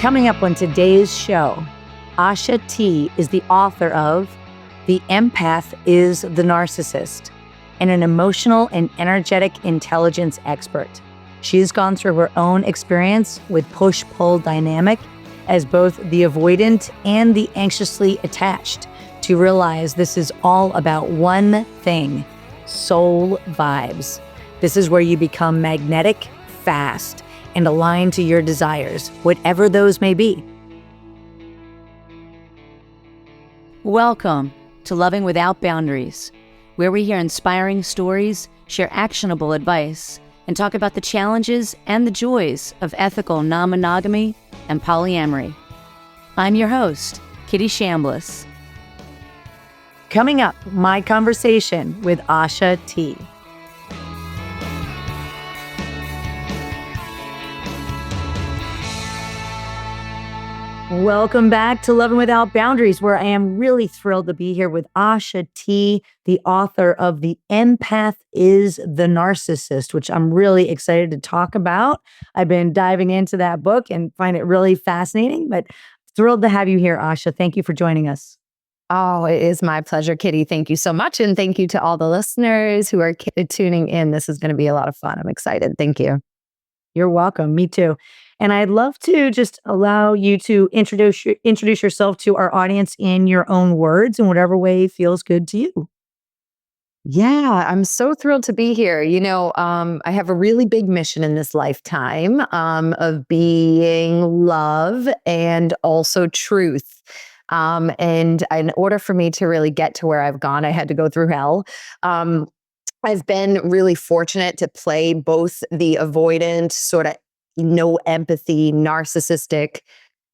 Coming up on today's show, Aasha T is the author of The Empath is the Narcissist and an emotional and energetic intelligence expert. She has gone through her own experience with push-pull dynamic as both the avoidant and the anxiously attached to realize this is all about one thing, soul vibes. This is where you become magnetic, fast, and aligned to your desires, whatever those may be. Welcome to Loving Without Boundaries, where we hear inspiring stories, share actionable advice, and talk about the challenges and the joys of ethical non-monogamy and polyamory. I'm your host, Kitty Shambliss. Coming up, my conversation with Aasha T. Welcome back to Loving Without Boundaries, where I am really thrilled to be here with Aasha T, the author of The Empath is the Narcissist, which I'm really excited to talk about. I've been diving into that book and find it really fascinating, but thrilled to have you here, Aasha. Thank you for joining us. Oh, it is my pleasure, Kitty. Thank you so much. And thank you to all the listeners who are tuning in. This is going to be a lot of fun. I'm excited. Thank you. You're welcome. Me too. And I'd love to just allow you to introduce yourself to our audience in your own words in whatever way feels good to you. Yeah, I'm so thrilled to be here. I have a really big mission in this lifetime of being love and also truth. And in order for me to really get to where I've gone, I had to go through hell. I've been really fortunate to play both the avoidant, sort of no empathy, narcissistic,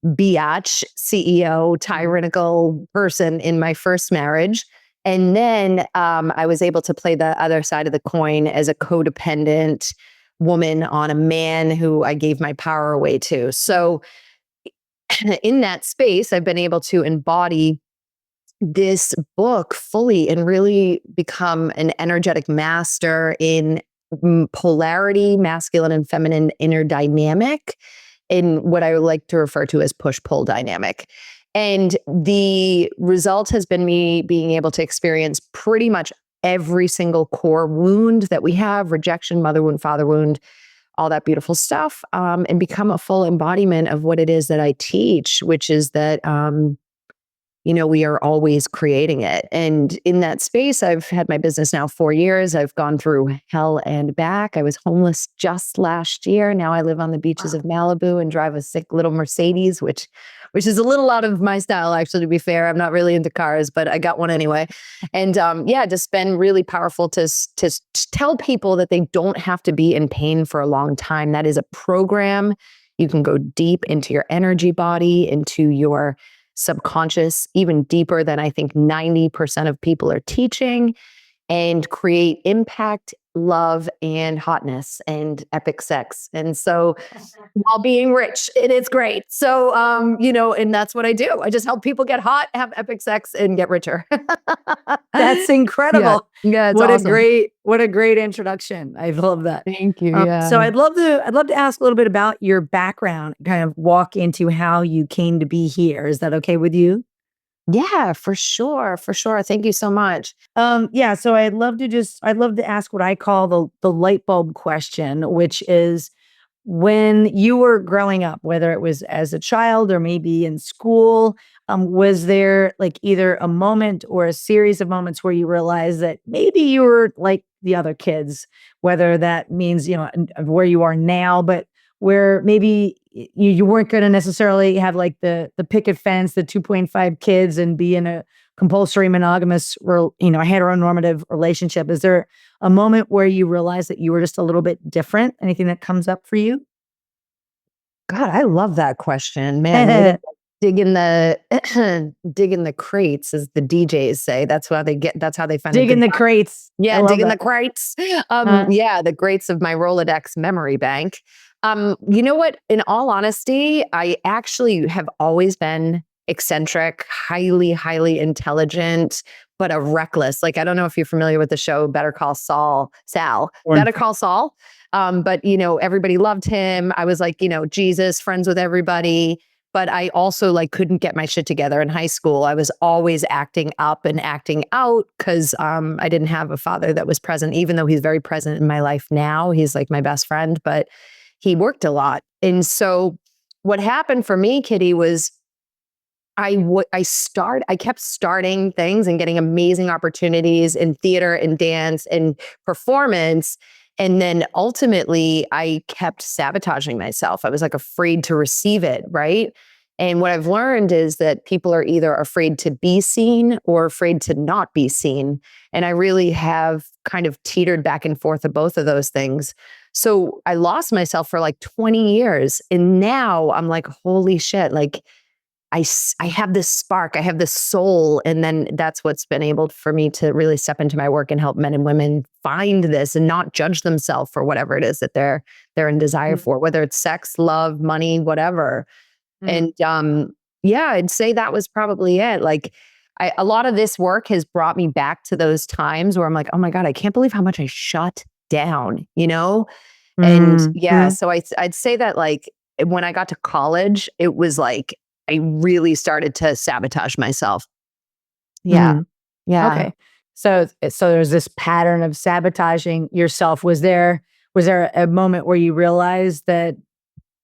biatch, CEO, tyrannical person in my first marriage. And then I was able to play the other side of the coin as a codependent woman on a man who I gave my power away to. So in that space, I've been able to embody this book fully and really become an energetic master in polarity, masculine and feminine inner dynamic, in what I would like to refer to as push-pull dynamic. And the result has been me being able to experience pretty much every single core wound that we have: rejection, mother wound, father wound, all that beautiful stuff, and become a full embodiment of what it is that I teach, which is that we are always creating it. And in that space, I've had my business now 4 years. I've gone through hell and back. I was homeless just last year. Now I live on the beaches of Malibu and drive a sick little Mercedes, which is a little out of my style, actually, to be fair. I'm not really into cars, but I got one anyway. And just been really powerful to tell people that they don't have to be in pain for a long time. That is a program. You can go deep into your energy body, into your subconscious, even deeper than I think 90% of people are teaching, and create impact, love, and hotness and epic sex. And so while being rich, and it's great. So, and that's what I do. I just help people get hot, have epic sex, and get richer. That's incredible. Yeah, it's what awesome. What a great introduction. I love that. Thank you. So I'd love to ask a little bit about your background, kind of walk into how you came to be here. Is that okay with you? Yeah, for sure. For sure. Thank you so much. So I'd love to ask what I call the light bulb question, which is, when you were growing up, whether it was as a child or maybe in school, was there like either a moment or a series of moments where you realized that maybe you were like the other kids, whether that means, where you are now, but where maybe you weren't going to necessarily have like the picket fence, the 2.5 kids, and be in a compulsory monogamous, a heteronormative relationship? Is there a moment where you realized that you were just a little bit different? Anything that comes up for you? God, I love that question, man. Dig in the crates, as the DJs say. That's how they find dig in the crates. Yeah, dig in the crates. The crates of my Rolodex memory bank. You know what? In all honesty, I actually have always been eccentric, highly, highly intelligent, but a reckless. Like, I don't know if you're familiar with the show Better Call Saul. Better Call Saul. But everybody loved him. I was like, Jesus, friends with everybody. but I also like couldn't get my shit together in high school. I was always acting up and acting out because I didn't have a father that was present, even though he's very present in my life now. He's like my best friend, but he worked a lot. And so what happened for me, Kitty, was I kept starting things and getting amazing opportunities in theater and dance and performance. And then ultimately I kept sabotaging myself. I was like afraid to receive it, right? And what I've learned is that people are either afraid to be seen or afraid to not be seen. And I really have kind of teetered back and forth of both of those things. So I lost myself for like 20 years. And now I'm like, holy shit, like I have this spark, I have this soul. And then that's what's been able for me to really step into my work and help men and women find this and not judge themselves for whatever it is that they're in desire Mm, for, whether it's sex, love, money, whatever. mm, And yeah, I'd say that was probably it. Like a lot of this work has brought me back to those times where I'm like, oh my God, I can't believe how much I shut down, you know? And mm, yeah, mm, so I'd say that like when I got to college, it was like I really started to sabotage myself. Yeah. mm. Yeah. Okay. So there's this pattern of sabotaging yourself. Was there a moment where you realized that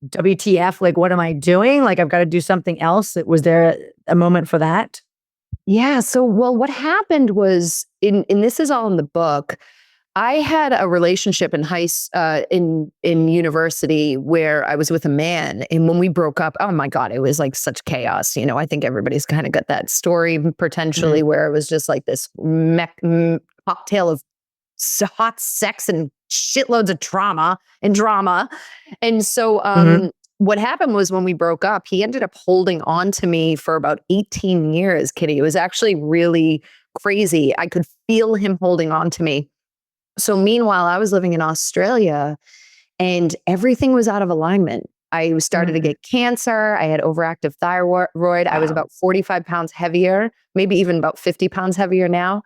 WTF, like what am I doing? Like I've got to do something else. Was there a moment for that? Yeah. So, well, what happened was and this is all in the book. I had a relationship in university where I was with a man, and when we broke up, oh my God, it was like such chaos. You know, I think everybody's kind of got that story Mm, potentially where it was just like this cocktail of hot sex and shitloads of trauma and drama. And so, mhm, what happened was when we broke up, he ended up holding on to me for about 18 years, Kitty. It was actually really crazy. I could feel him holding on to me. So meanwhile, I was living in Australia and everything was out of alignment. I started to mm. get cancer. I had overactive thyroid. I was Wow. about 45 pounds heavier, maybe even about 50 pounds heavier now.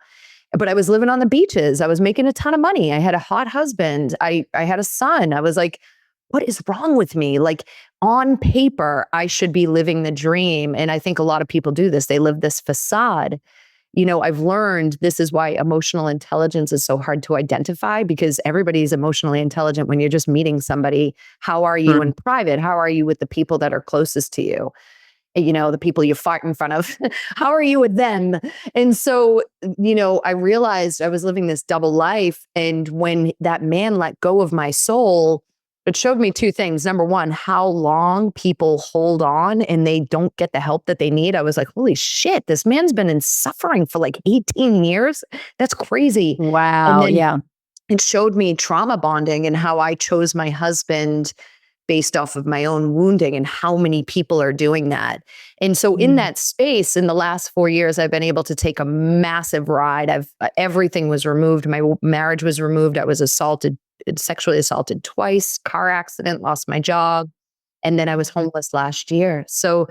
But I was living on the beaches. I was making a ton of money. I had a hot husband. I had a son. I was like, what is wrong with me? Like on paper, I should be living the dream. And I think a lot of people do this. They live this facade. You know, I've learned this is why emotional intelligence is so hard to identify because everybody's emotionally intelligent when you're just meeting somebody. How are you Mm. in private? How are you with the people that are closest to you? You know, the people you fart in front of. How are you with them? And so, you know, I realized I was living this double life. And when that man let go of my soul, it showed me two things. Number one, how long people hold on and they don't get the help that they need. I was like, holy shit, this man's been in suffering for like 18 years. That's crazy. And Wow. then Yeah. it showed me trauma bonding and how I chose my husband based off of my own wounding and how many people are doing that. And so in Mm. that space in the last 4 years I've been able to take a massive ride. Everything was removed. My marriage was removed. I was sexually assaulted twice, car accident, lost my job, and then I was Mm. homeless last year. So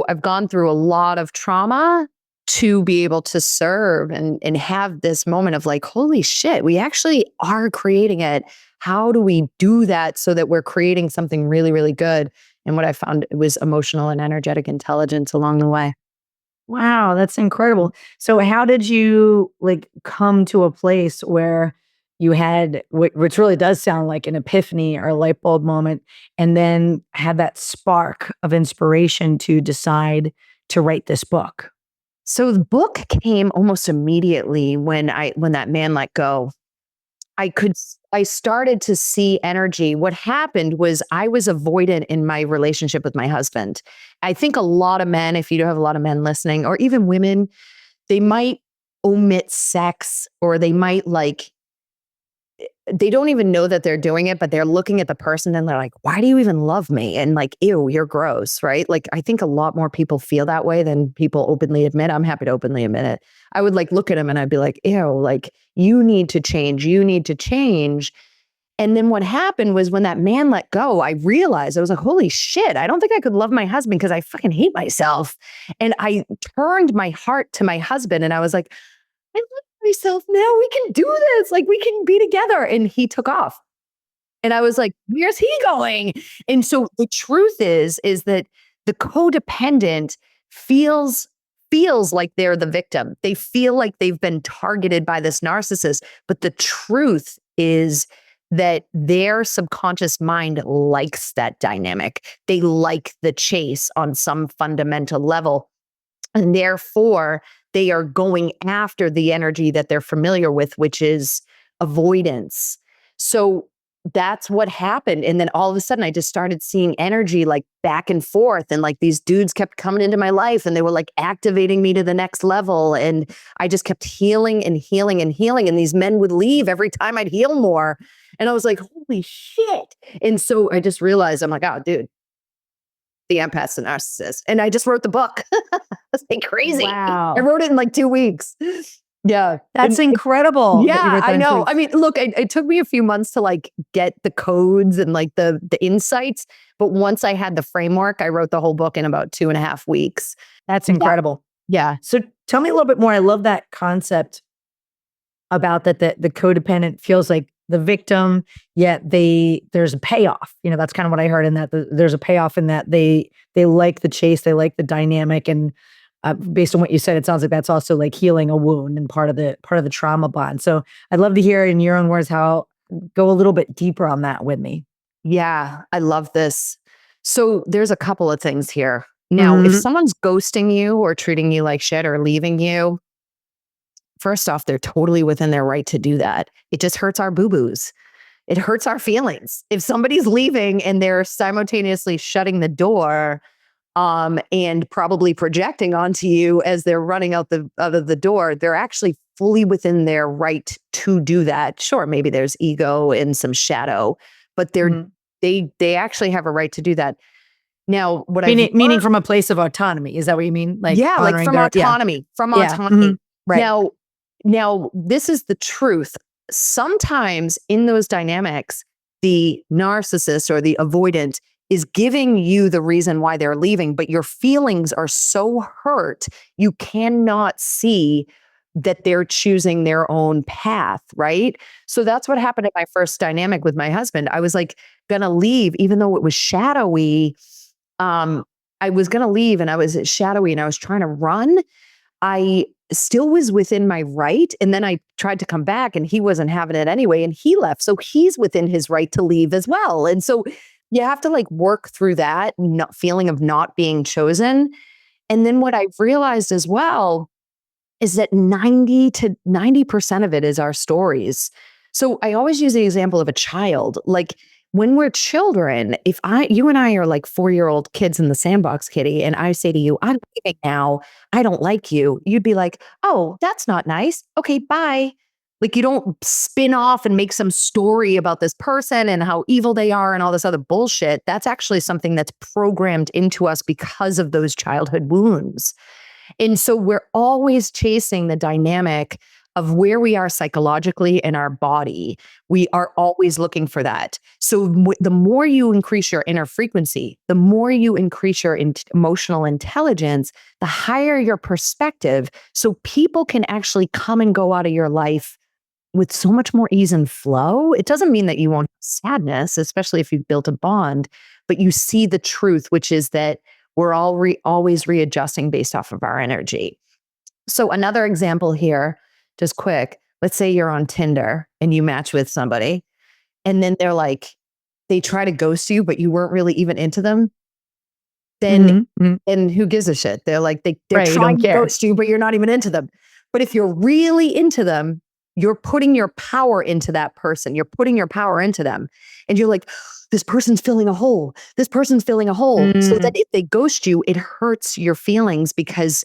I've gone through a lot of trauma to be able to serve and have this moment of like, holy shit, we actually are creating it. How do we do that so that we're creating something really, really good? And what I found was emotional and energetic intelligence along the way. Wow, that's incredible. So how did you like come to a place where you had which really does sound like an epiphany or a light bulb moment and then had that spark of inspiration to decide to write this book? So the book came almost immediately when that man let go. I started to see energy. What happened was I was avoidant in my relationship with my husband. I think a lot of men, if you do have a lot of men listening, or even women, they might omit sex or they might like they don't even know that they're doing it, but they're looking at the person and they're like, why do you even love me? And like, ew, you're gross, right? Like, I think a lot more people feel that way than people openly admit. I'm happy to openly admit it. I would like look at him and I'd be like, ew, like, you need to change. You need to change. And then what happened was when that man let go, I realized I was like, holy shit, I don't think I could love my husband because I fucking hate myself. And I turned my heart to my husband and I was like, I love myself now. We can do this. Like we can be together. And he took off. And I was like, where's he going? And so the truth is that The codependent feels like they're the victim. They feel like they've been targeted by this narcissist. But the truth is that their subconscious mind likes that dynamic. They like the chase on some fundamental level. And therefore, they are going after the energy that they're familiar with, which is avoidance. So that's what happened. And then all of a sudden, I just started seeing energy like back and forth. And like these dudes kept coming into my life and they were like activating me to the next level. And I just kept healing and healing and healing. And these men would leave every time I'd heal more. And I was like, holy shit. And so I just realized, I'm like, oh, dude, the empath's a narcissist. And I just wrote the book. That's like crazy. Wow. I wrote it in like 2 weeks. Yeah. That's incredible. that you Yeah, wrote that I in 2 know. weeks. I mean, look, it took me a few months to like get the codes and like the insights. But once I had the framework, I wrote the whole book in about 2.5 weeks. That's Yeah. incredible. Yeah. So tell me a little bit more. I love that concept about that the codependent feels like the victim, yet there's a payoff. That's kind of what I heard in that. There's a payoff in that they like the chase, they like the dynamic, and based on what you said, it sounds like that's also like healing a wound and part of the trauma bond. So I'd love to hear in your own words go a little bit deeper on that with me. Yeah, I love this. So there's a couple of things here. Now, if someone's ghosting you or treating you like shit or leaving you, first off, they're totally within their right to do that. It just hurts our boo-boos. It hurts our feelings. If somebody's leaving and they're simultaneously shutting the door, and probably projecting onto you as they're running out of the door, they're actually fully within their right to do that. Sure, maybe there's ego and some shadow, but they actually have a right to do that. Now, what meaning from a place of autonomy, is that what you mean? Like like from autonomy, from autonomy. Right. Now, this is the truth. Sometimes in those dynamics, the narcissist or the avoidant is giving you the reason why they're leaving, but your feelings are so hurt, you cannot see that they're choosing their own path, right? So that's what happened in my first dynamic with my husband. I was like gonna leave, even though it was shadowy. I was gonna leave and I was shadowy and I was trying to run. I still was within my right. And then I tried to come back and he wasn't having it anyway. And he left. So he's within his right to leave as well. And so you have to like work through that feeling of not being chosen. And then what I've realized as well is that 90% of it is our stories. So I always use the example of a child. Like when we're children, if you and I are like 4-year-old kids in the sandbox, Kitty, and I say to you, I'm leaving now, I don't like you, you'd be like, oh, that's not nice. Okay, bye. Like you don't spin off and make some story about this person and how evil they are and all this other bullshit. That's actually something that's programmed into us because of those childhood wounds. And so we're always chasing the dynamic of where we are psychologically in our body. We are always looking for that. So the more you increase your inner frequency, the more you increase your emotional intelligence, the higher your perspective. So people can actually come and go out of your life with so much more ease and flow. It doesn't mean that you won't have sadness, especially if you've built a bond, but you see the truth, which is that we're always readjusting based off of our energy. So another example here, just quick, let's say you're on Tinder and you match with somebody and then they try to ghost you, but you weren't really even into them. Then and who gives a shit? They're like, they're trying to ghost you, but you're not even into them. But if you're really into them, you're putting your power into that person. You're putting your power into them. And you're like, this person's filling a hole. This person's filling a hole. So that if they ghost you, it hurts your feelings because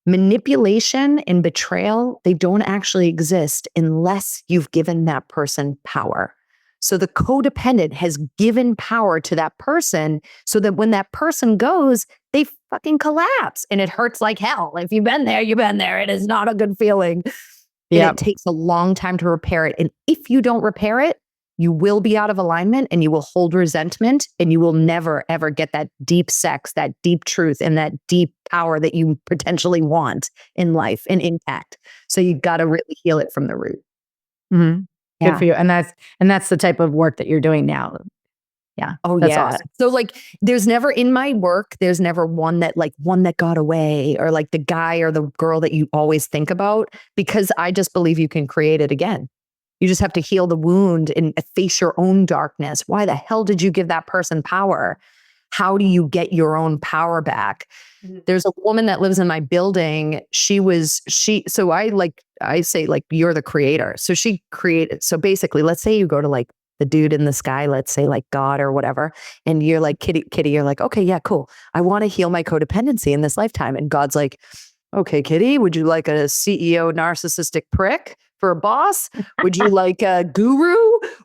manipulation and betrayal, they don't actually exist unless you've given that person power. So the codependent has given power to that person so that when that person goes, they fucking collapse and it hurts like hell. If you've been there, you've been there. It is not a good feeling. And it takes a long time to repair it. And if you don't repair it, you will be out of alignment and you will hold resentment and you will never, ever get that deep sex, that deep truth, and that deep power that you potentially want in life and impact. So you got to really heal it from the root. Good for you. And that's the type of work that you're doing now. Yeah. Oh That's yeah. awesome. So like there's never in my work, there's never one that got away or like the guy or the girl that you always think about because I just believe you can create it again. You just have to heal the wound and face your own darkness. Why the hell did you give that person power? How do you get your own power back? There's a woman that lives in my building. So I say like, you're the creator. So she created, so basically, let's say you go to like the dude in the sky, let's say like God or whatever. And you're like, Kitty, you're like, okay, yeah, cool. I want to heal my codependency in this lifetime. And God's like, okay, Kitty, would you like a CEO narcissistic prick for a boss? Would you like a guru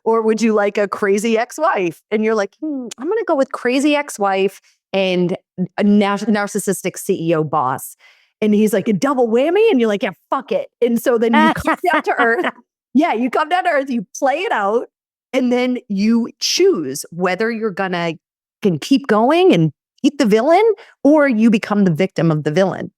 or would you like a crazy ex-wife? And you're like, I'm going to go with crazy ex-wife and a narcissistic CEO boss. And he's like, a double whammy. And you're like, yeah, fuck it. And so then you come down to earth. Yeah, you come down to earth, you play it out, and then you choose whether you're gonna can keep going and eat the villain or you become the victim of the villain.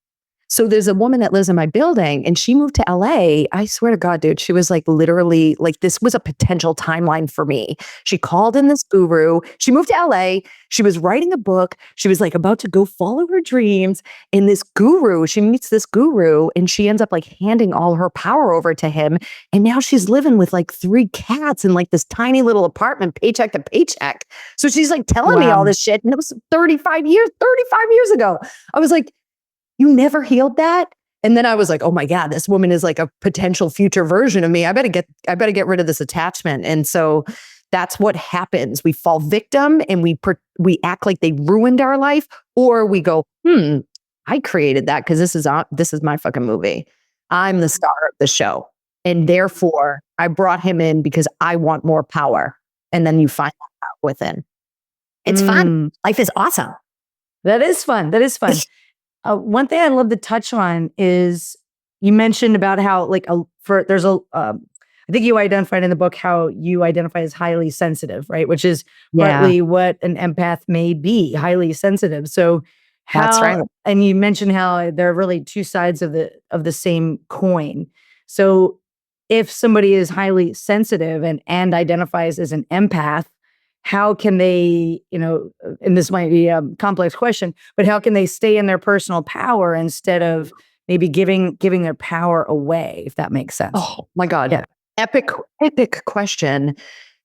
So there's a woman that lives in my building and she moved to LA. I swear to God, dude, she was like literally like this was a potential timeline for me. She called in this guru. She moved to LA. She was writing a book. She was like about to go follow her dreams. And this guru, she meets this guru and she ends up like handing all her power over to him. And now she's living with like 3 cats in like this tiny little apartment, paycheck to paycheck. So she's like telling me all Wow. this shit. And it was 35 years ago. I was like, you never healed that? And then I was like, oh my God, this woman is like a potential future version of me. I better get rid of this attachment. And so that's what happens. We fall victim and we act like they ruined our life, or we go, I created that because this is my fucking movie. I'm the star of the show. And therefore I brought him in because I want more power. And then you find that out within. It's fun. Life is awesome. That is fun. That is fun. One thing I'd love to touch on is you mentioned about how like I think you identified in the book how you identify as highly sensitive, right? Which is partly what an empath may be, highly sensitive. So That's right. and you mentioned how there are really two sides of the same coin. So if somebody is highly sensitive and identifies as an empath, how can they, and this might be a complex question, but how can they stay in their personal power instead of maybe giving their power away, if that makes sense? Oh my God. Yeah. Epic question.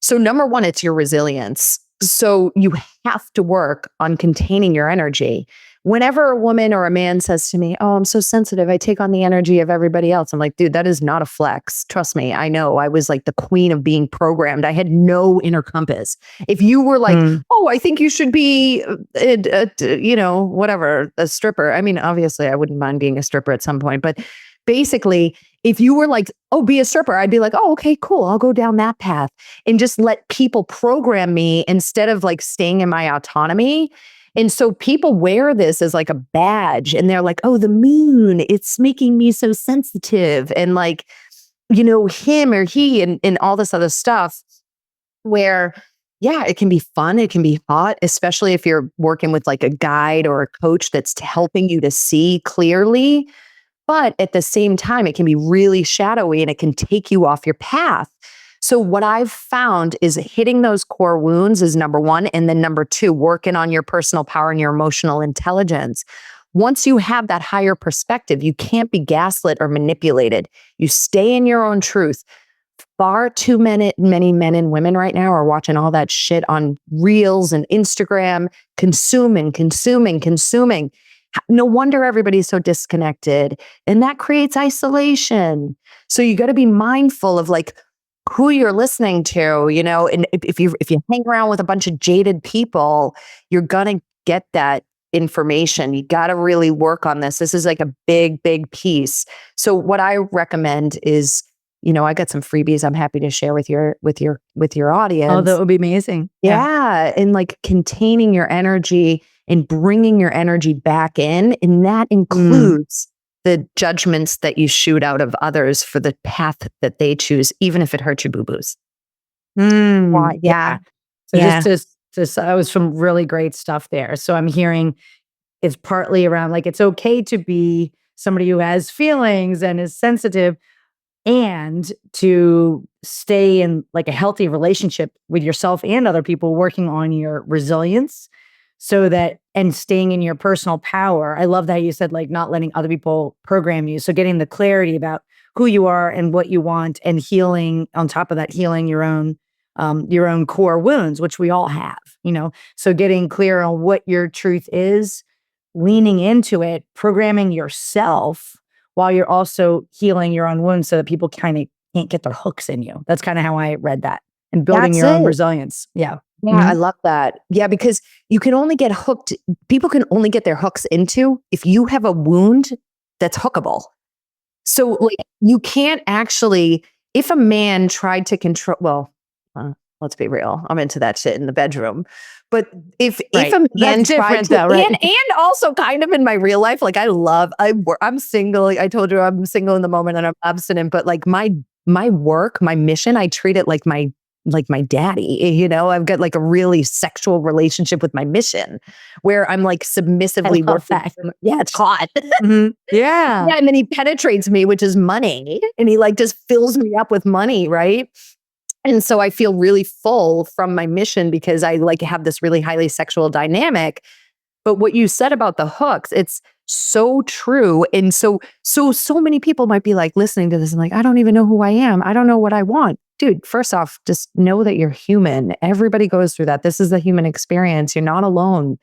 So number one, it's your resilience. So you have to work on containing your energy. Whenever a woman or a man says to me, oh, I'm so sensitive, I take on the energy of everybody else. I'm like, dude, that is not a flex. Trust me. I know I was like the queen of being programmed. I had no inner compass. If you were like, oh, I think you should be, whatever, a stripper. I mean, obviously I wouldn't mind being a stripper at some point, but basically, if you were like, oh, be a stripper, I'd be like, oh, okay, cool. I'll go down that path and just let people program me instead of like staying in my autonomy. And so people wear this as like a badge and they're like, oh, the moon, it's making me so sensitive. And like, him or he and all this other stuff where, yeah, it can be fun. It can be hot, especially if you're working with like a guide or a coach that's helping you to see clearly. But at the same time, it can be really shadowy and it can take you off your path. So what I've found is hitting those core wounds is number one. And then number two, working on your personal power and your emotional intelligence. Once you have that higher perspective, you can't be gaslit or manipulated. You stay in your own truth. Far too many men and women right now are watching all that shit on Reels and Instagram, consuming. No wonder everybody's so disconnected. And that creates isolation. So you got to be mindful of like who you're listening to, and if you hang around with a bunch of jaded people, you're going to get that information. You got to really work on this. This is like a big, big piece. So what I recommend is, I got some freebies I'm happy to share with your audience. Oh, that would be amazing. Yeah. And like containing your energy and bringing your energy back in. And that includes the judgments that you shoot out of others for the path that they choose, even if it hurts your boo-boos. Yeah. So just that was some really great stuff there. So I'm hearing it's partly around like, it's okay to be somebody who has feelings and is sensitive, and to stay in like a healthy relationship with yourself and other people, working on your resilience so that, and staying in your personal power. I love that you said like not letting other people program you. So getting the clarity about who you are and what you want, and healing on top of that, healing your own core wounds, which we all have, you know? So getting clear on what your truth is, leaning into it, programming yourself while you're also healing your own wounds so that people kind of can't get their hooks in you. That's kind of how I read that, and building That's your own it. resilience. Yeah. Yeah, I love that. Yeah, because you can only get hooked. People can only get their hooks into if you have a wound that's hookable. So, like, you can't actually, if a man tried to control, well, let's be real, I'm into that shit in the bedroom. But if Right. a man That's tried different to, though, right? and also kind of in my real life, like I'm single. I told you I'm single in the moment and I'm abstinent. But like my work, my mission, I treat it like my daddy. You know, I've got like a really sexual relationship with my mission, where I'm like I submissively love working. that. Yeah, it's hot. Mhm. Yeah. Yeah, and then he penetrates me, which is money, and he like just fills me up with money, right? And so I feel really full from my mission because I like have this really highly sexual dynamic. But what you said about the hooks, it's so true. And so many people might be like listening to this and like, I don't even know who I am. I don't know what I want. Dude, first off, just know that you're human. Everybody goes through that. This is the human experience. You're not alone.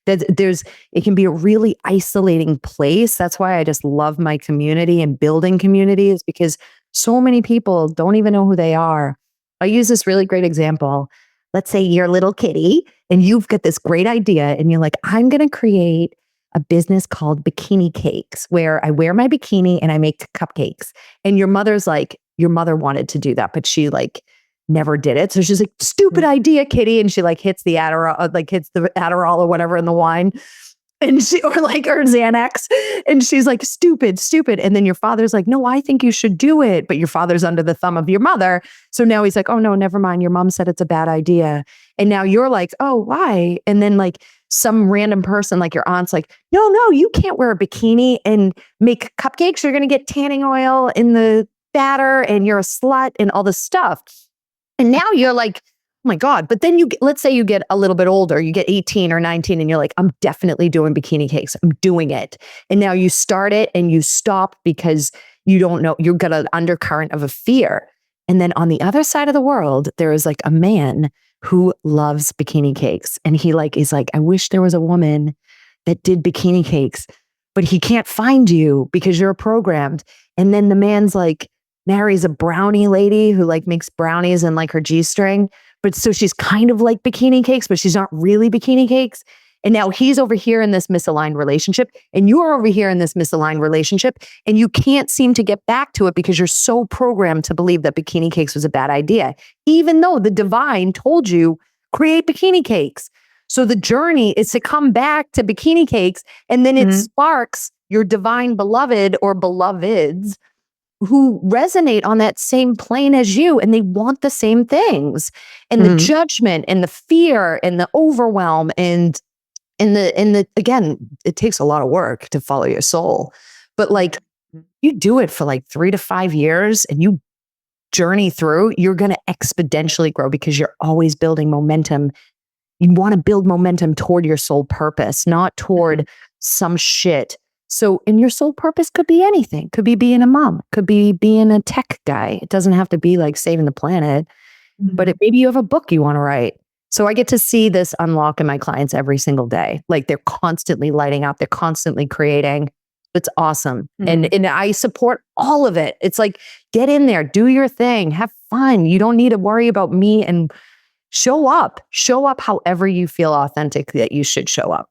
It can be a really isolating place. That's why I just love my community and building communities, because so many people don't even know who they are. I use this really great example. Let's say you're a little kitty and you've got this great idea and you're like, I'm going to create a business called Bikini Cakes, where I wear my bikini and I make cupcakes. And your mother's like, your mother wanted to do that, but she like never did it. So she's like, stupid idea, kitty. And she like hits the Adderall or whatever in the wine. And or Xanax. And she's like, stupid, stupid. And then your father's like, no, I think you should do it. But your father's under the thumb of your mother. So now he's like, oh no, never mind. Your mom said it's a bad idea. And now you're like, oh, why? And then like some random person, like your aunt's like, no, you can't wear a bikini and make cupcakes. You're going to get tanning oil in the batter and you're a slut and all this stuff. And now you're like, oh my God. But then let's say you get a little bit older, you get 18 or 19 and you're like, I'm definitely doing Bikini Cakes. I'm doing it. And now you start it and you stop because you don't know, you've got an undercurrent of a fear. And then on the other side of the world, there is like a man who loves Bikini Cakes. And is like, I wish there was a woman that did Bikini Cakes, but he can't find you because you're programmed. And then the man's like, marries a brownie lady who like makes brownies in like her G-string. But so she's kind of like Bikini Cakes, but she's not really Bikini Cakes. And now he's over here in this misaligned relationship and you're over here in this misaligned relationship and you can't seem to get back to it because you're so programmed to believe that Bikini Cakes was a bad idea, even though the divine told you create Bikini Cakes. So the journey is to come back to Bikini Cakes, and then it sparks your divine beloved or beloveds who resonate on that same plane as you, and they want the same things. And the judgment and the fear and the overwhelm and the again, it takes a lot of work to follow your soul. But like you do it for like 3 to 5 years and you journey through, you're going to exponentially grow because you're always building momentum. You want to build momentum toward your soul purpose, not toward some shit. So, and your soul purpose could be anything. Could be being a mom. Could be being a tech guy. It doesn't have to be like saving the planet. But maybe you have a book you want to write. So I get to see this unlock in my clients every single day. Like they're constantly lighting up. They're constantly creating. It's awesome. And I support all of it. It's like, get in there, do your thing, have fun. You don't need to worry about me, and show up however you feel authentic that you should show up.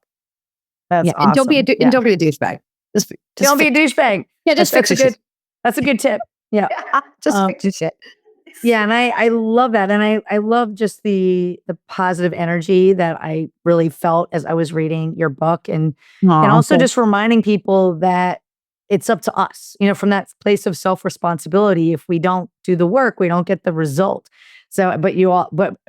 That's awesome. And don't be a douchebag. Just don't be a douchebag. Yeah, just fix your shit. That's a good tip. Yeah. Just fix your shit. Yeah. And I love that. And I love just the positive energy that I really felt as I was reading your book, and also just reminding people that it's up to us, you know, from that place of self-responsibility. If we don't do the work, we don't get the result. So, but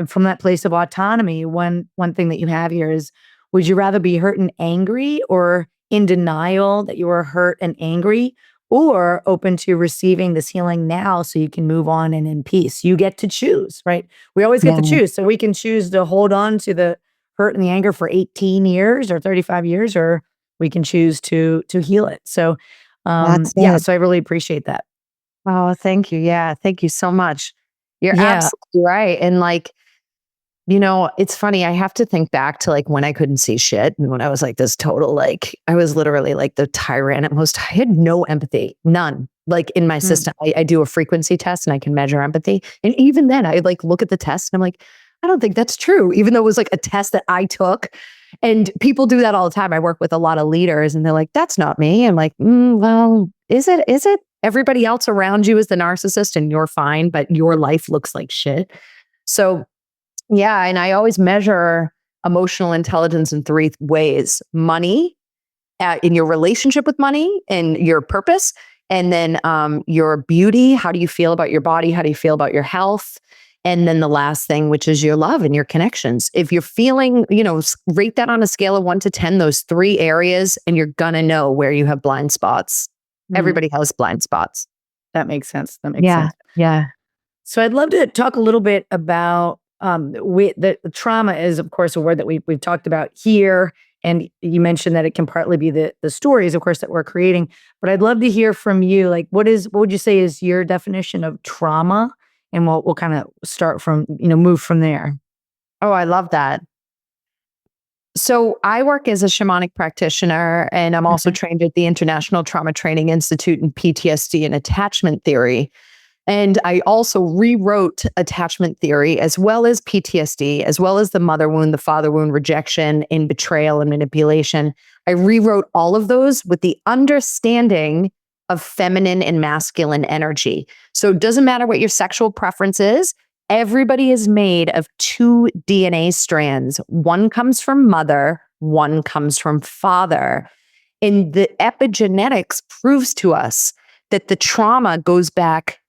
from that place of autonomy, one thing that you have here is, would you rather be hurt and angry, or in denial that you were hurt and angry, or open to receiving this healing now so you can move on and in peace. You get to choose, right? We always get Yeah, to choose. So we can choose to hold on to the hurt and the anger for 18 years or 35 years, or we can choose to heal it. So that's yeah, it. so I really appreciate that. Oh, thank you. Yeah, thank you so much. You're Yeah. absolutely right. And like, it's funny. I have to think back to like when I couldn't see shit and when I was like this total, like, I was literally like the tyrant at most. I had no empathy, none. Like in my Mm. system, I do a frequency test and I can measure empathy. And even then, I like look at the test and I'm like, I don't think that's true, even though it was like a test that I took. And people do that all the time. I work with a lot of leaders and they're like, that's not me. I'm like, well, is it? Is it? Everybody else around you is the narcissist and you're fine, but your life looks like shit. So, yeah, and I always measure emotional intelligence in three ways: money, in your relationship with money, and your purpose, and then your beauty. How do you feel about your body? How do you feel about your health? And then the last thing, which is your love and your connections. If you're feeling, rate that on a scale of 1 to 10, those three areas, and you're gonna know where you have blind spots. Mm. Everybody has blind spots. That makes sense. That makes Yeah, sense. yeah. So I'd love to talk a little bit about the trauma is, of course, a word that we've talked about here, and you mentioned that it can partly be the stories, of course, that we're creating. But I'd love to hear from you. Like, what would you say is your definition of trauma? And we'll kind of start from move from there. Oh, I love that. So I work as a shamanic practitioner, and I'm also Okay. trained at the International Trauma Training Institute in PTSD and attachment theory. And I also rewrote attachment theory as well as PTSD, as well as the mother wound, the father wound, rejection, and betrayal and manipulation. I rewrote all of those with the understanding of feminine and masculine energy. So it doesn't matter what your sexual preference is. Everybody is made of two DNA strands. One comes from mother, one comes from father. And the epigenetics proves to us that the trauma goes back.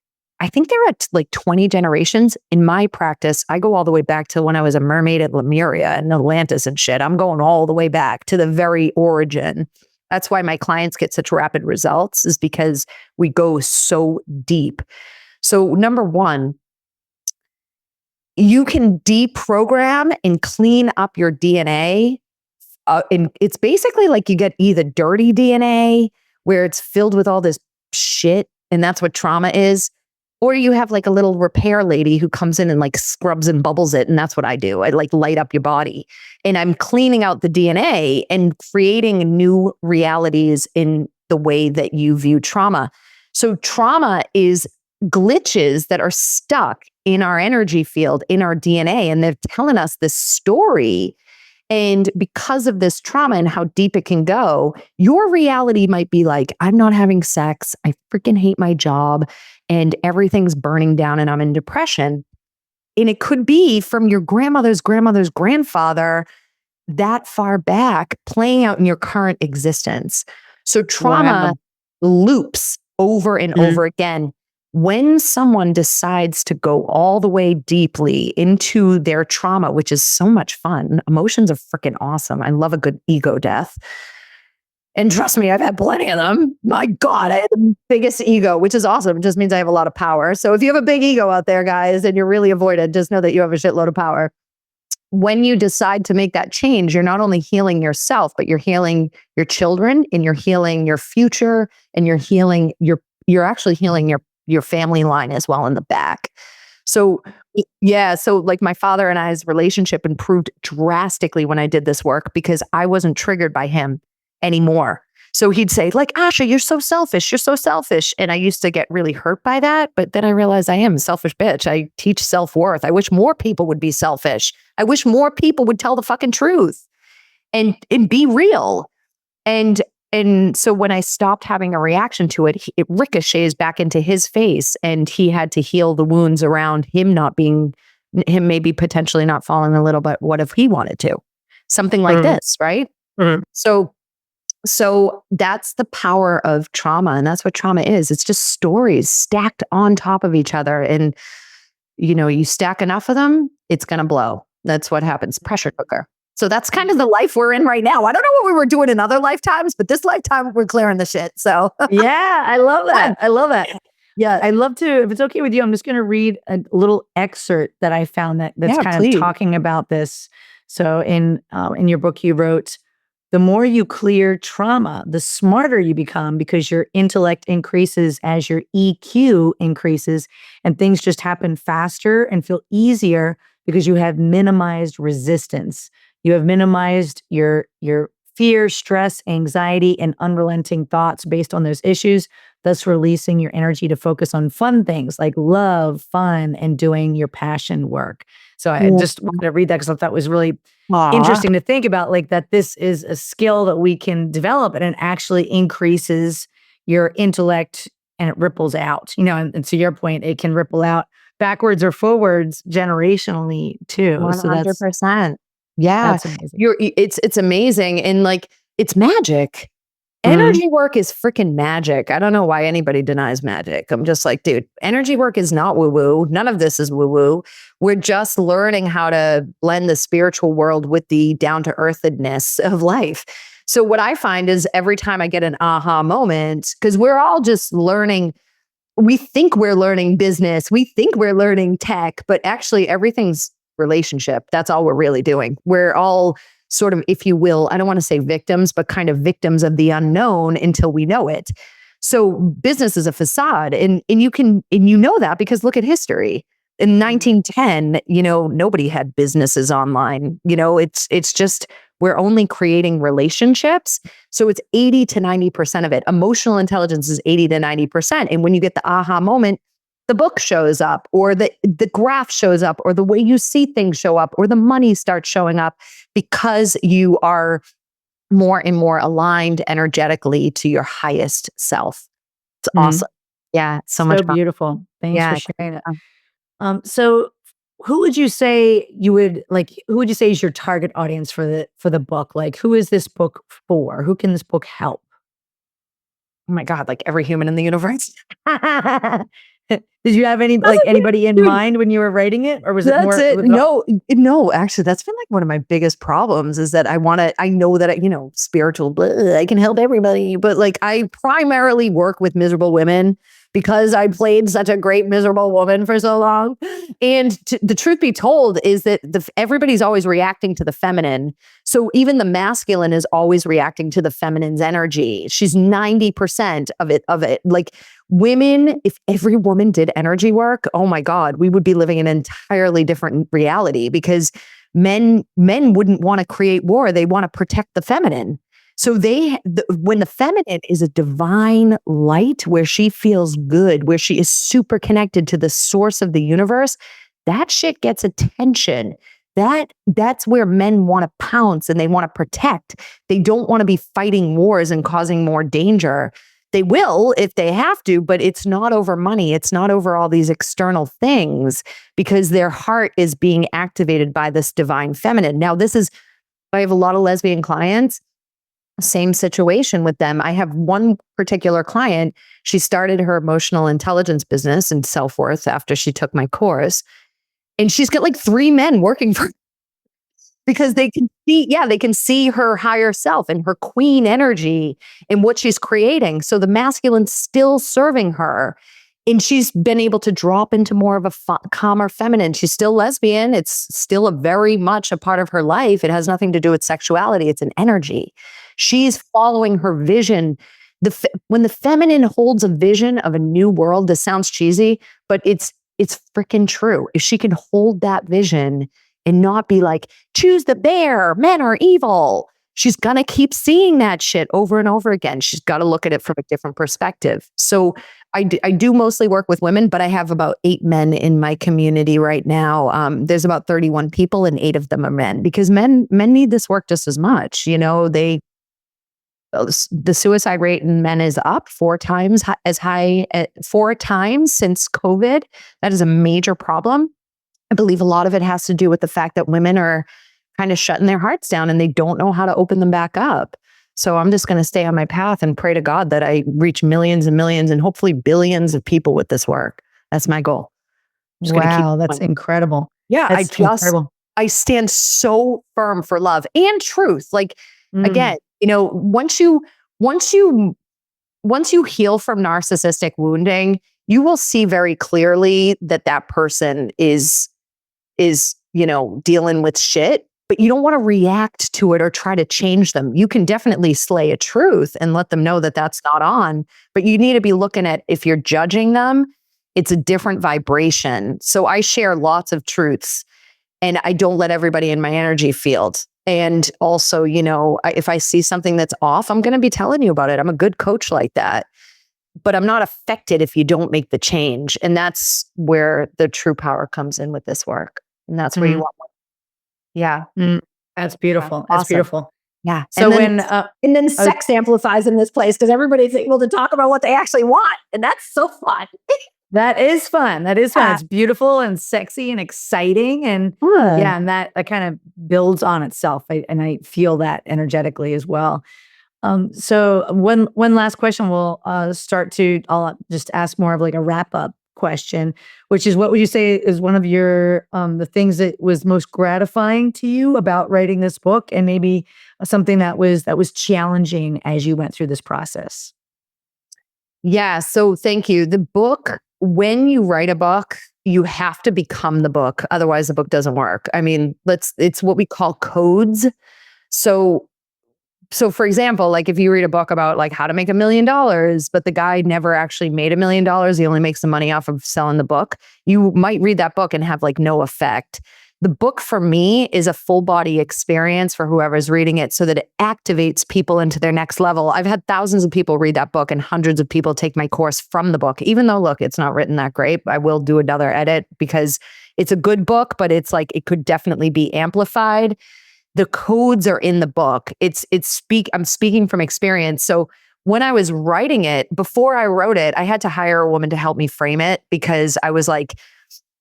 I think they're at like 20 generations. In my practice, I go all the way back to when I was a mermaid at Lemuria and Atlantis and shit. I'm going all the way back to the very origin. That's why my clients get such rapid results, is because we go so deep. So, number one, you can deprogram and clean up your DNA. And it's basically like you get either dirty DNA, where it's filled with all this shit, and that's what trauma is, or you have like a little repair lady who comes in and like scrubs and bubbles it. And that's what I do. I like light up your body, and I'm cleaning out the DNA and creating new realities in the way that you view trauma. So trauma is glitches that are stuck in our energy field, in our DNA, and they're telling us this story. And because of this trauma and how deep it can go, your reality might be like, I'm not having sex. I freaking hate my job and everything's burning down and I'm in depression. And it could be from your grandmother's grandmother's grandfather that far back playing out in your current existence. So trauma Wow. loops over and Mhm. over again. When someone decides to go all the way deeply into their trauma, which is so much fun, emotions are freaking awesome. I love a good ego death. And trust me, I've had plenty of them. My God, I had the biggest ego, which is awesome. It just means I have a lot of power. So if you have a big ego out there, guys, and you're really avoided, just know that you have a shitload of power. When you decide to make that change, you're not only healing yourself, but you're healing your children, and you're healing your future, and you're actually healing your family line as well in the back. So yeah, so like my father and I's relationship improved drastically when I did this work because I wasn't triggered by him anymore. So he'd say, like, Asha, you're so selfish. You're so selfish. And I used to get really hurt by that. But then I realized I am a selfish bitch. I teach self-worth. I wish more people would be selfish. I wish more people would tell the fucking truth and be real. And so when I stopped having a reaction to it, it ricochets back into his face, and he had to heal the wounds around him maybe potentially not falling a little bit. What if he wanted to? Something like Mhm. this, right? Mhm. So that's the power of trauma, and that's what trauma is. It's just stories stacked on top of each other, and you stack enough of them, it's going to blow. That's what happens. Pressure cooker. So that's kind of the life we're in right now. I don't know what we were doing in other lifetimes, but this lifetime we're clearing the shit. So yeah, I love that. I love that. Yeah, I'd love to, if it's okay with you, I'm just going to read a little excerpt that I found that's yeah, kind please. of talking about this. So in your book, you wrote, the more you clear trauma, the smarter you become because your intellect increases as your EQ increases, and things just happen faster and feel easier because you have minimized resistance. You have minimized your fear, stress, anxiety, and unrelenting thoughts based on those issues, thus releasing your energy to focus on fun things like love, fun, and doing your passion work. So I just wanted to read that because I thought it was really interesting to think about, like, that this is a skill that we can develop and it actually increases your intellect and it ripples out, and to your point, it can ripple out backwards or forwards generationally too. So 100%. Yeah. that's amazing. It's amazing. And like, it's magic. Energy work is freaking magic. I don't know why anybody denies magic. I'm just like, dude, energy work is not woo woo. None of this is woo woo. We're just learning how to blend the spiritual world with the down to earthedness of life. So what I find is every time I get an aha moment, because we're all just learning, we think we're learning business, we think we're learning tech, but actually everything's relationship. That's all we're really doing. We're all sort of, if you will, I don't want to say victims, but kind of victims of the unknown until we know it. So business is a facade. And you know that because look at history. In 1910, nobody had businesses online. It's just, we're only creating relationships. So it's 80 to 90% of it. Emotional intelligence is 80 to 90%. And when you get the aha moment, the book shows up, or the graph shows up, or the way you see things show up, or the money starts showing up because you are more and more aligned energetically to your highest self. It's awesome. Yeah, so much fun. Beautiful. Thanks Yeah. for sharing it. So who would you say is your target audience for the book? Like, who is this book for? Who can this book help? Oh my God, like every human in the universe. Did you have anybody in mind when you were writing it, or was it more? No, actually, that's been like one of my biggest problems is that I know that spiritual, I can help everybody, but like I primarily work with miserable women because I played such a great miserable woman for so long. And the truth be told is that everybody's always reacting to the feminine. So even the masculine is always reacting to the feminine's energy. She's 90% of it. Like women, if every woman did energy work, oh my God, we would be living in an entirely different reality because men wouldn't want to create war. They want to protect the feminine. So when the feminine is a divine light where she feels good, where she is super connected to the source of the universe, that shit gets attention. That's where men want to pounce and they want to protect. They don't want to be fighting wars and causing more danger. They will if they have to, but it's not over money. It's not over all these external things because their heart is being activated by this divine feminine. Now, I have a lot of lesbian clients. Same situation with them. I have one particular client. She started her emotional intelligence business and self-worth after she took my course. And she's got like 3 men working for her because they can see her higher self and her queen energy and what she's creating. So the masculine's still serving her. And she's been able to drop into more of a calmer feminine. She's still lesbian. It's still very much a part of her life. It has nothing to do with sexuality. It's an energy. She's following her vision. When the feminine holds a vision of a new world, this sounds cheesy, but it's freaking true. If she can hold that vision and not be like, choose the bear, men are evil. She's going to keep seeing that shit over and over again. She's got to look at it from a different perspective. So I do mostly work with women, but I have about 8 men in my community right now. There's about 31 people and 8 of them are men because men need this work just as much. The suicide rate in men is up 4 times as high, 4 times since COVID. That is a major problem. I believe a lot of it has to do with the fact that women are kind of shutting their hearts down and they don't know how to open them back up. So I'm just going to stay on my path and pray to God that I reach millions and millions and hopefully billions of people with this work. That's my goal. Wow, that's incredible. Yeah, That's incredible. I stand so firm for love and truth. Like, Mm. again, once you heal from narcissistic wounding, you will see very clearly that that person is dealing with shit, but you don't want to react to it or try to change them. You can definitely slay a truth and let them know that that's not on, but you need to be looking at, if you're judging them, it's a different vibration. So I share lots of truths, and I don't let everybody in my energy field. And also, if I see something that's off, I'm going to be telling you about it. I'm a good coach like that. But I'm not affected if you don't make the change. And that's where the true power comes in with this work. And that's where you Mm. want more. Yeah. Mm. That's Yeah. beautiful. That's Awesome. beautiful. Yeah. So And then I was sex amplifies in this place because everybody's able to talk about what they actually want. And that's so fun. that is fun. That is fun. Yeah. It's beautiful and sexy and exciting. And Fun. yeah, and that kind of builds on itself. And I feel that energetically as well. So one last question. I'll just ask more of like a wrap up question, which is, what would you say is one of your the things that was most gratifying to you about writing this book, and maybe something that was challenging as you went through this process? Yeah. So thank you. The book, when you write a book, you have to become the book. Otherwise, the book doesn't work. I mean, it's what we call codes. So for example, like if you read a book about like how to make $1 million, but the guy never actually made $1 million, he only makes the money off of selling the book, you might read that book and have like no effect. The book for me is a full body experience for whoever's reading it, so that it activates people into their next level. I've had thousands of people read that book and hundreds of people take my course from the book, even though, look, it's not written that great. I will do another edit because it's a good book, but it's like, it could definitely be amplified. The codes are in the book. I'm speaking from experience. So when I was writing it, before I wrote it, I had to hire a woman to help me frame it because I was like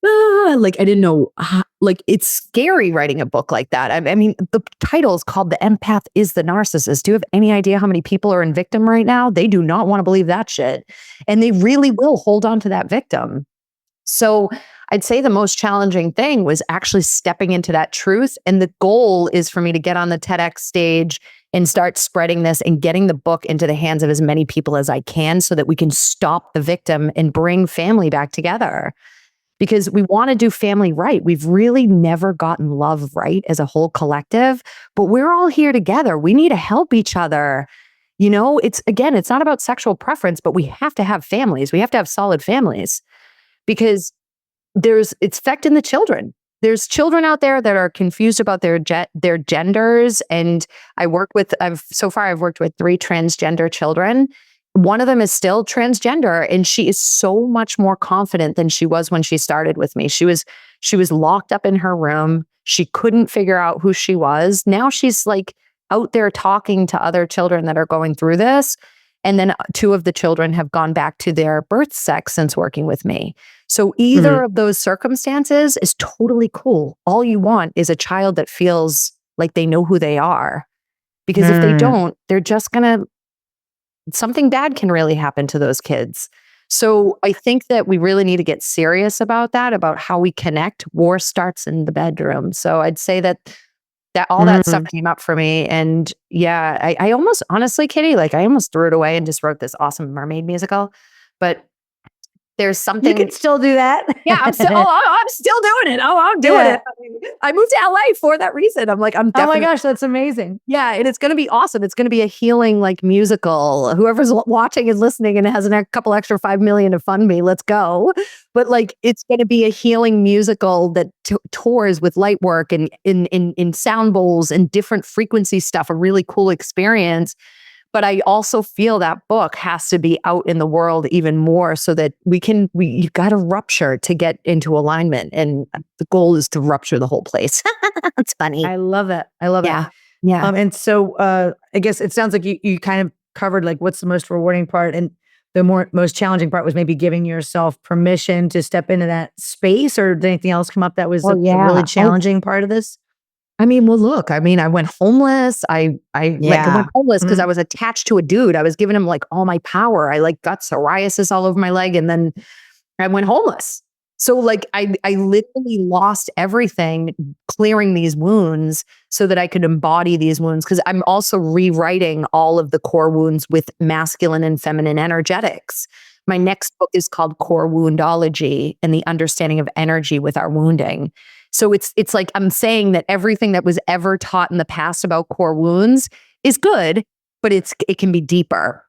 I didn't know, like, it's scary writing a book like that. I mean, the title is called The Empath is the Narcissist. Do you have any idea how many people are in victim right now? They do not want to believe that shit. And they really will hold on to that victim. So I'd say the most challenging thing was actually stepping into that truth. And the goal is for me to get on the TEDx stage and start spreading this and getting the book into the hands of as many people as I can, so that we can stop the victim and bring family back together. Because we want to do family right. We've really never gotten love right as a whole collective, but we're all here together. We need to help each other. It's not about sexual preference, but we have to have families. We have to have solid families, because it's affecting the children. There's children out there that are confused about their genders. And I've worked with 3 transgender children. One of them is still transgender, and she is so much more confident than she was when she started with me. She was locked up in her room. She couldn't figure out who she was. Now she's like out there talking to other children that are going through this. And then 2 of the children have gone back to their birth sex since working with me. So either of those circumstances is totally cool. All you want is a child that feels like they know who they are. Because if they don't, they're just something bad can really happen to those kids. So I think that we really need to get serious about that, about how we connect. War starts in the bedroom. So I'd say that all that stuff came up for me. And yeah, I almost, honestly, Kitty, like I almost threw it away and just wrote this awesome mermaid musical. But there's something. You can still do that. Yeah, I'm still doing it. Oh, I'm doing it. I moved to LA for that reason. I'm Oh my gosh, that's amazing. Yeah, and it's going to be awesome. It's going to be a healing like musical. Whoever's watching and listening and has a couple extra 5 million to fund me, let's go. But like, it's going to be a healing musical that tours with light work and in sound bowls and different frequency stuff. A really cool experience. But I also feel that book has to be out in the world even more, so that you got to rupture to get into alignment. And the goal is to rupture the whole place. It's funny. I love that. I love it. Yeah. And so I guess it sounds like you kind of covered like what's the most rewarding part, and the most challenging part was maybe giving yourself permission to step into that space. Or did anything else come up that was a really challenging part of this? I mean, well, look, I went homeless. I went homeless because I was attached to a dude. I was giving him like all my power. I like got psoriasis all over my leg, and then I went homeless. So like I literally lost everything clearing these wounds so that I could embody these wounds, because I'm also rewriting all of the core wounds with masculine and feminine energetics. My next book is called Core Woundology and the Understanding of Energy with Our Wounding. So it's like I'm saying that everything that was ever taught in the past about core wounds is good, but it can be deeper.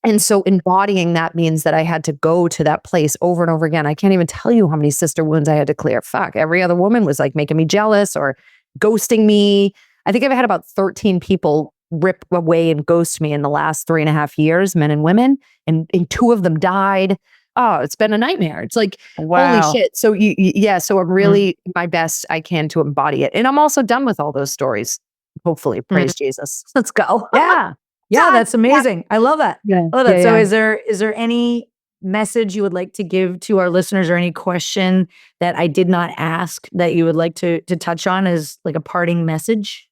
And so embodying that means that I had to go to that place over and over again. I can't even tell you how many sister wounds I had to clear. Fuck, every other woman was like making me jealous or ghosting me. I think I've had about 13 people rip away and ghost me in the last 3.5 years, men and women, and 2 of them died. Oh, it's been a nightmare. It's like, holy shit. So yeah, so I'm really my best I can to embody it. And I'm also done with all those stories. Hopefully, praise Jesus. Let's go. Yeah. Yeah, that's amazing. I love that. Yeah. I love that. Yeah, So yeah. is there any message you would like to give to our listeners, or any question that I did not ask that you would like to touch on as like a parting message?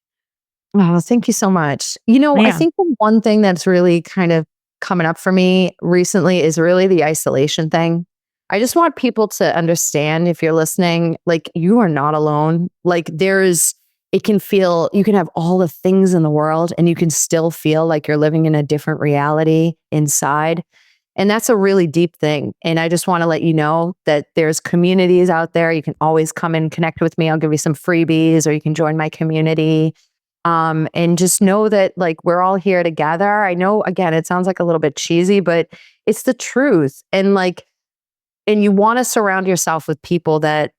Oh, thank you so much. You know, I Yeah. think the one thing that's really kind of coming up for me recently is really the isolation thing. I just want people to understand, if you're listening, like you are not alone. Like it can feel, you can have all the things in the world and you can still feel like you're living in a different reality inside. And that's a really deep thing. And I just want to let you know that there's communities out there. You can always come and connect with me. I'll give you some freebies, or you can join my community. And just know that like we're all here together. I know, again, it sounds like a little bit cheesy, but it's the truth. And like, and you want to surround yourself with people that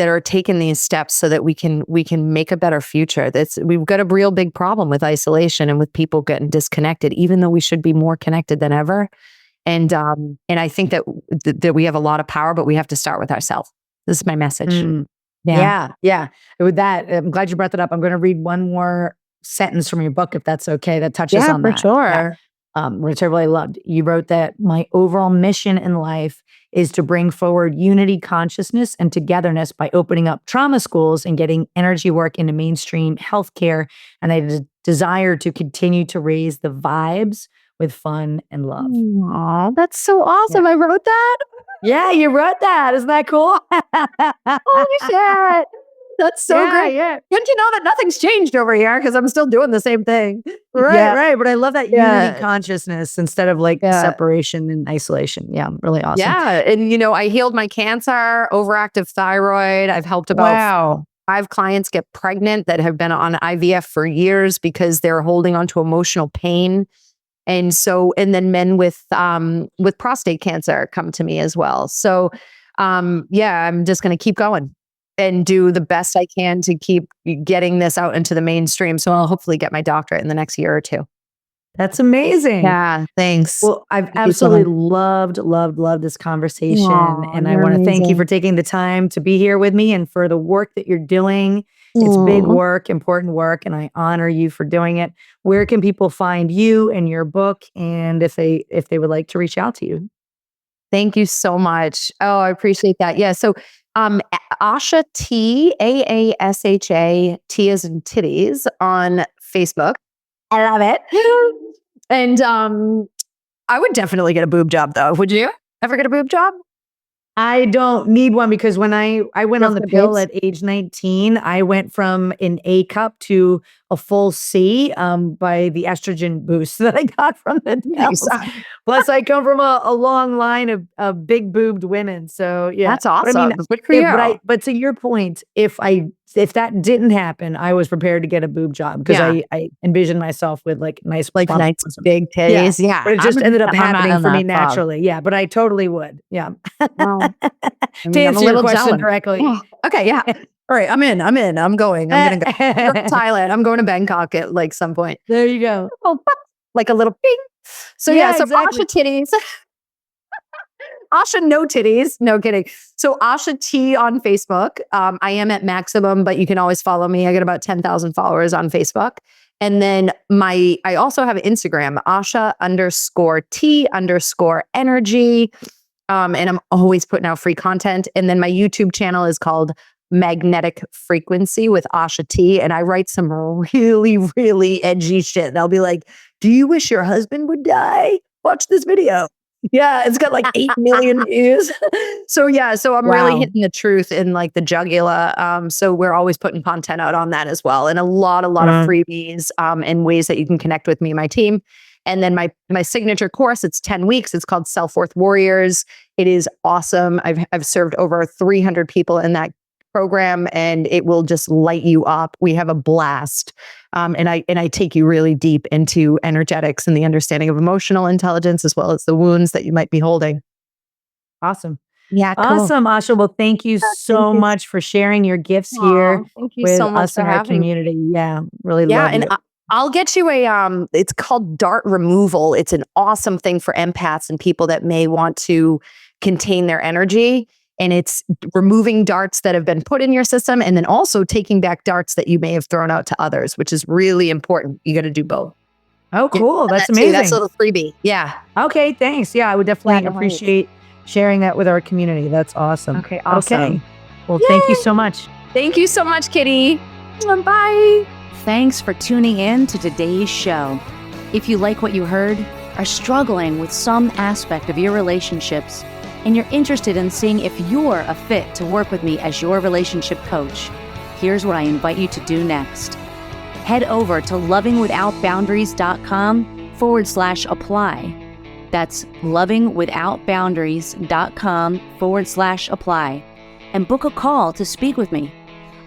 are taking these steps so that we can make a better future. We've got a real big problem with isolation and with people getting disconnected, even though we should be more connected than ever. And I think that we have a lot of power, but we have to start with ourselves. This is my message. Mm. Yeah. Yeah. With that, I'm glad you brought that up. I'm going to read one more sentence from your book, if that's okay, that touches on For that. Yeah. sure. Which I really loved. You wrote that my overall mission in life is to bring forward unity, consciousness, and togetherness by opening up trauma schools and getting energy work into mainstream healthcare. And I desire to continue to raise the vibes with fun and love. Oh, that's so awesome. Yeah. I wrote that. Yeah, you wrote that. Isn't that cool? Holy shit. That's so great. Yeah. Don't you know that nothing's changed over here? Because I'm still doing the same thing. Right, Yeah. right. But I love that Yeah. unity consciousness instead of like Yeah. separation and isolation. Yeah, really awesome. Yeah. And, you know, I healed my cancer, overactive thyroid. I've helped about 5 clients get pregnant that have been on IVF for years because they're holding on to emotional pain. And then men with prostate cancer come to me as well. So, yeah, I'm just going to keep going and do the best I can to keep getting this out into the mainstream. So I'll hopefully get my doctorate in the next year or 2. That's amazing. Yeah, thanks. Well, I've absolutely loved this conversation. And I want to thank you for taking the time to be here with me and for the work that you're doing. It's big work, important work, and I honor you for doing it. Where can people find you and your book, and if they would like to reach out to you? Thank you so much. Oh, I appreciate that. Yeah. So Aasha T, Aasha T as in titties on Facebook. I love it. And I would definitely get a boob job though. Would you ever get a boob job? I don't need one because when I went on the pill at age 19, I went from an A cup to a full C by the estrogen boost that I got from the pills. Plus, I come from a long line of big boobed women. So yeah, that's awesome. But I mean, good for you. But to your point, if that didn't happen, I was prepared to get a boob job because I envisioned myself with like nice big titties. Yeah. But it just ended up happening for me that naturally. Yeah, but I totally would. Yeah. Well, to answer your question directly. Yeah. Okay, yeah. All right, I'm in. I'm going. I'm going to go to Thailand. I'm going to Bangkok at like some point. There you go. Oh, like a little ping. So so exactly. Aasha titties. Aasha no titties. No kidding. So Aasha T on Facebook. I am at maximum, but you can always follow me. I get about 10,000 followers on Facebook. And then I also have an Instagram, Aasha_T_energy. And I'm always putting out free content. And then my YouTube channel is called Magnetic Frequency with Aasha T. And I write some really, really edgy shit. And I'll be like, do you wish your husband would die? Watch this video. Yeah, it's got like 8 million views. So I'm really Wow. hitting the truth in like the jugular. So we're always putting content out on that as well, and a lot of Uh, freebies and ways that you can connect with me and my team. And then my signature course, it's 10 weeks. It's called Self-Worth Warriors. It is awesome. I've served over 300 people in that program, and it will just light you up. We have a blast. And I take you really deep into energetics and the understanding of emotional intelligence, as well as the wounds that you might be holding. awesome. Yeah, cool. Awesome, Asha. Well, thank you Thank so you. much for sharing your gifts Aw, here thank you with so much us for and our having me. community. Yeah, really Yeah, love and you. I'll get you a it's called dart removal. It's an awesome thing for empaths and people that may want to contain their energy. And it's removing darts that have been put in your system, and then also taking back darts that you may have thrown out to others, which is really important. You got to do both. Oh, Yeah, cool. and That's that too. That's a amazing. little freebie. Yeah. Okay, thanks. Yeah, I would Yeah, definitely no worries. appreciate sharing that with our community. That's awesome. Okay, awesome. Okay. Well, thank you Yay! so much. Thank you so much, Kitty. Bye. Thanks for tuning in to today's show. If you like what you heard, are struggling with some aspect of your relationships, and you're interested in seeing if you're a fit to work with me as your relationship coach, here's what I invite you to do next. Head over to lovingwithoutboundaries.com/apply. That's lovingwithoutboundaries.com/apply, and book a call to speak with me.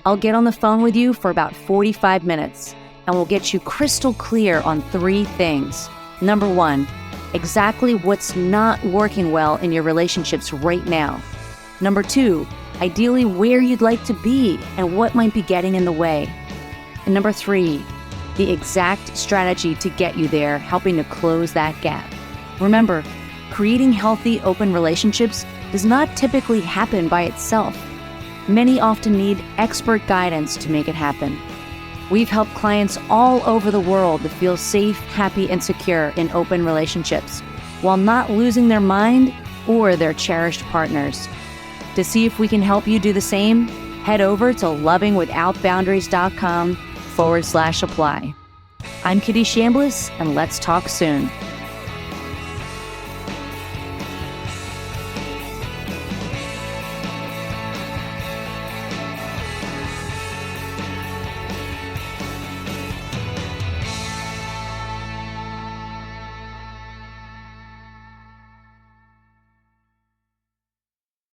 I'll get on the phone with you for about 45 minutes, and we'll get you crystal clear on 3 things. Number 1, exactly what's not working well in your relationships right now. Number 2, ideally where you'd like to be and what might be getting in the way. And number 3, the exact strategy to get you there, helping to close that gap. Remember, creating healthy, open relationships does not typically happen by itself. Many often need expert guidance to make it happen. We've helped clients all over the world to feel safe, happy, and secure in open relationships, while not losing their mind or their cherished partners. To see if we can help you do the same, head over to lovingwithoutboundaries.com/apply. I'm Kitty Chambliss, and let's talk soon.